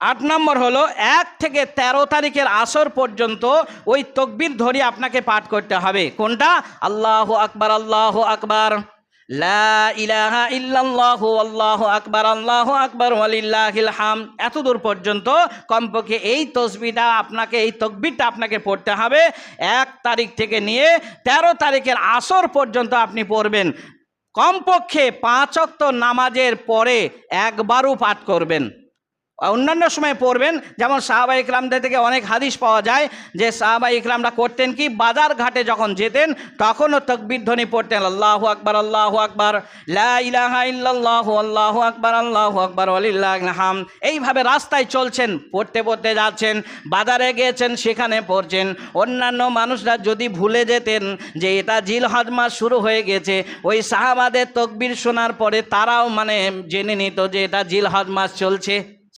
8 নম্বর হলো 1 থেকে 13 তারিখের আসর পর্যন্ত ওই তকবীর ধরে আপনাকে পাঠ করতে হবে। কোনটা? আল্লাহু আকবার, আল্লাহু আকবার, লা ইলাহা ইল্লাল্লাহু, আল্লাহু আকবার ওয়ালিল্লাহিল হামদ, এতদূর পর্যন্ত কমপক্ষে এই তসবিহটা আপনাকে, এই তকবীরটা আপনাকে পড়তে হবে। 1 তারিখ থেকে নিয়ে 13 তারিখের আসর পর্যন্ত আপনি পড়বেন। কমপক্ষে 5 ওয়াক্ত নামাজের পরে একবারও পাঠ করবেন। অন্যান্য সময় পড়বেন, যেমন সাহাবা ইকরামদের থেকে অনেক হাদিস পাওয়া যায় যে সাহাবা ইকরামরা করতেন কি, বাজার ঘাটে যখন যেতেন তখনও তাকবীর ধ্বনি পড়তেন, আল্লাহু আকবার, লা ইলাহা ইল্লাল্লাহু, আল্লাহু আকবার ওয়ালিল্লাহিল হামদ। এইভাবে রাস্তায় চলছেন, পড়তে পড়তে যাচ্ছেন, বাজারে গিয়েছেন, সেখানে পড়ছেন। অন্যান্য মানুষরা যদি ভুলে যেতেন যে এটা জিলহজ মাস শুরু হয়ে গেছে, ওই সাহাবাদের তাকবীর শোনার পরে তারাও জেনে নিত যে এটা জিলহজ মাস চলছে।